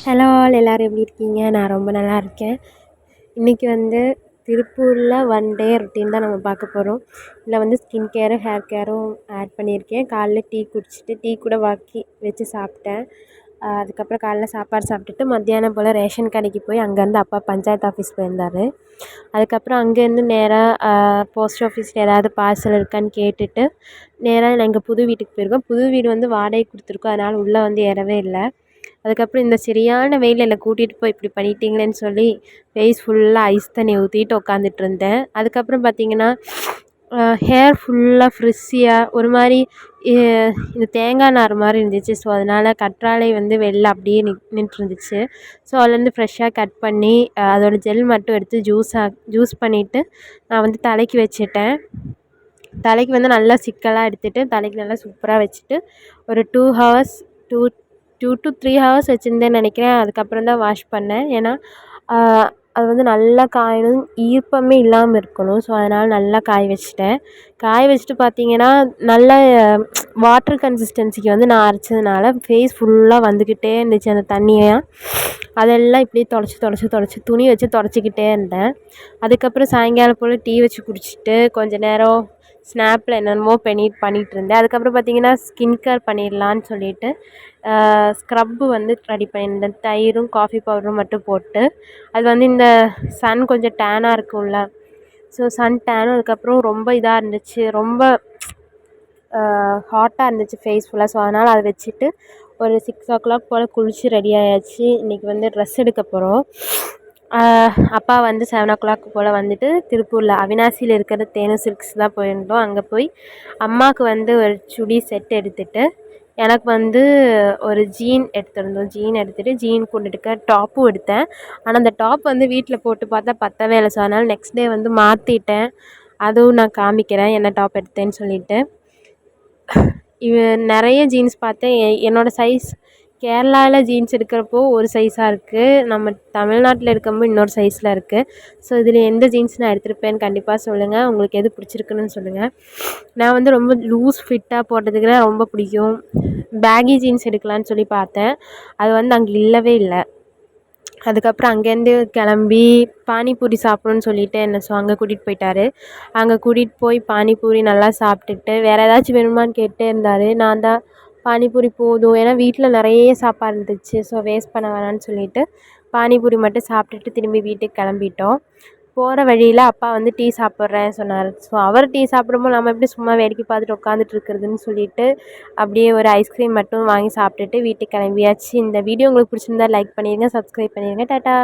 Hello all, எல்லோரும் எப்படி இருக்கீங்க? நான் ரொம்ப நல்லா இருக்கேன். இன்றைக்கி வந்து திருப்பூரில் ஒன் டே ரொட்டீன் தான் நம்ம பார்க்க போகிறோம். இதில் வந்து ஸ்கின் கேரும் ஹேர் கேரும் ஆட் பண்ணியிருக்கேன். காலைல டீ குடிச்சிட்டு டீ கூட வாக்கி வச்சு சாப்பிட்டேன். அதுக்கப்புறம் காலைல சாப்பாடு சாப்பிட்டுட்டு மத்தியானம் போல் ரேஷன் கடைக்கு போய் அங்கேருந்து அப்பா பஞ்சாயத்து ஆஃபீஸ் போயிருந்தார். அதுக்கப்புறம் அங்கேருந்து நேராக போஸ்ட் ஆஃபீஸில் ஏதாவது பார்சல் இருக்கான்னு கேட்டுட்டு நேராக எங்கள் புது வீட்டுக்கு போயிருக்கோம். புது வீடு வந்து வாடகை கொடுத்துருக்கோம், அதனால் உள்ளே வந்து ஏறவே இல்லை. அதுக்கப்புறம் இந்த சரியான வெயிலில் என்னை கூட்டிகிட்டு போய் இப்படி பண்ணிட்டீங்களேன்னு சொல்லி ஃபேஸ் ஃபுல்லாக ஐஸ் தண்ணி ஊற்றிட்டு உட்காந்துட்டு இருந்தேன். அதுக்கப்புறம் பார்த்திங்கன்னா ஹேர் ஃபுல்லாக ஃப்ரிஸ்ஸியாக ஒரு மாதிரி இந்த தேங்காய் நார் மாதிரி இருந்துச்சு. ஸோ அதனால் கற்றாழை வந்து வெளில அப்படியே நின்றுருந்துச்சு. ஸோ அதுலேருந்து ஃப்ரெஷ்ஷாக கட் பண்ணி அதோடய ஜெல் மட்டும் எடுத்து ஜூஸ் பண்ணிவிட்டு நான் வந்து தலைக்கு வச்சுட்டேன். தலைக்கு வந்து நல்லா சிக்கலாக எடுத்துகிட்டு தலைக்கு நல்லா சூப்பராக வச்சுட்டு ஒரு 2 ஹவர்ஸ் 2 to 3 ஹவர்ஸ் வச்சுருந்தேன்னு நினைக்கிறேன். அதுக்கப்புறம் தான் வாஷ் பண்ணேன். ஏன்னா அது வந்து நல்லா காயணும், ஈர்ப்பமே இல்லாமல் இருக்கணும். ஸோ அதனால் நல்லா காய வச்சுட்டேன். காய வச்சுட்டு பார்த்திங்கன்னா நல்லா வாட்டர் கன்சிஸ்டன்சிக்கு வந்து நான் அரைச்சதுனால ஃபேஸ் ஃபுல்லாக வந்துக்கிட்டே இருந்துச்சு அந்த தண்ணியை. அதெல்லாம் இப்படியே தொடச்சி துணி வச்சு தொடச்சிக்கிட்டே இருந்தேன். அதுக்கப்புறம் சாயங்காலம் போல் டீ வச்சு குடிச்சிட்டு கொஞ்சம் நேரம் ஸ்னாப்பில் என்னென்னமோ பண்ணிகிட்டு இருந்தேன். அதுக்கப்புறம் பார்த்திங்கன்னா ஸ்கின் கேர் பண்ணிடலான்னு சொல்லிவிட்டு ஸ்க்ரப்பு வந்து ரெடி பண்ணியிருந்தேன். தயிரும் காஃபி பவுடரும் மட்டும் போட்டு அது வந்து இந்த சன் கொஞ்சம் டேனாக இருக்கும்ல, ஸோ சன் டேனும் அதுக்கப்புறம் ரொம்ப இதாக இருந்துச்சு, ரொம்ப ஹாட்டாக இருந்துச்சு ஃபேஸ் ஃபுல்லாக. ஸோ அதனால் அதை வச்சுட்டு ஒரு 6 o'clock போல் குளித்து ரெடி ஆயாச்சு. இன்றைக்கி வந்து ட்ரெஸ் எடுக்க போகிறோம். அப்பா வந்து 7 o'clock போல் வந்துட்டு திருப்பூரில் அவினாசியில் இருக்கிற தேனு சில்க்ஸ் தான் போயிருந்தோம். அங்கே போய் அம்மாவுக்கு வந்து ஒரு சுடி செட் எடுத்துகிட்டு எனக்கு வந்து ஒரு ஜீன் எடுத்துகிட்டு ஜீன் கொண்டுட்டுக்க டாப்பும் எடுத்தேன். ஆனால் அந்த டாப் வந்து வீட்டில் போட்டு பார்த்தா பத்தவே இல்லை. ஸோ அதனால் நெக்ஸ்ட் டே வந்து மாற்றிட்டேன். அதுவும் நான் காமிக்கிறேன் என்ன டாப் எடுத்தேன்னு சொல்லிவிட்டு. நிறைய ஜீன்ஸ் பார்த்தேன். என்னோடய சைஸ் கேரளாவில் ஜீன்ஸ் எடுக்கிறப்போ ஒரு சைஸாக இருக்குது, நம்ம தமிழ்நாட்டில் எடுக்கும்போது இன்னொரு சைஸில் இருக்குது. ஸோ இதில் எந்த ஜீன்ஸ் நான் எடுத்திருப்பேன்னு கண்டிப்பாக சொல்லுங்கள். உங்களுக்கு எது பிடிச்சிருக்குன்னு சொல்லுங்கள். நான் வந்து ரொம்ப லூஸ் ஃபிட்டாக போடுறதுக்கு தான் ரொம்ப பிடிக்கும். பேகி ஜீன்ஸ் எடுக்கலான்னு சொல்லி பார்த்தேன், அது வந்து அங்கே இல்லவே இல்லை. அதுக்கப்புறம் அங்கேருந்து கிளம்பி பானிபூரி சாப்பிட்ணுன்னு சொல்லிவிட்டு என்னை அங்கே கூட்டிகிட்டு போயிட்டார். அங்கே கூட்டிகிட்டு போய் பானிபூரி நல்லா சாப்பிட்டுட்டு வேறு ஏதாச்சும் வேணுமான்னு கேட்டே இருந்தார். நான் தான் பானிபூரி போதும், ஏன்னா வீட்டில் நிறைய சாப்பாடு இருந்துச்சு, ஸோ வேஸ்ட் பண்ண வேணான்னு சொல்லிவிட்டு பானிபூரி மட்டும் சாப்பிட்டுட்டு திரும்பி வீட்டுக்கு கிளம்பிட்டோம். போகிற வழியில் அப்பா வந்து டீ சாப்பிட்றேன்னு சொன்னார். ஸோ அவர் டீ சாப்பிடும்போது நம்ம எப்படி சும்மா வேடிக்கை பார்த்துட்டு உட்காந்துட்டு இருக்கிறதுன்னு சொல்லிவிட்டு அப்படியே ஒரு ஐஸ்கிரீம் மட்டும் வாங்கி சாப்பிட்டுட்டு வீட்டுக்கு கிளம்பியாச்சு. இந்த வீடியோ உங்களுக்கு பிடிச்சிருந்தா லைக் பண்ணிடுங்க, சப்ஸ்கிரைப் பண்ணிடுங்க. டாட்டா.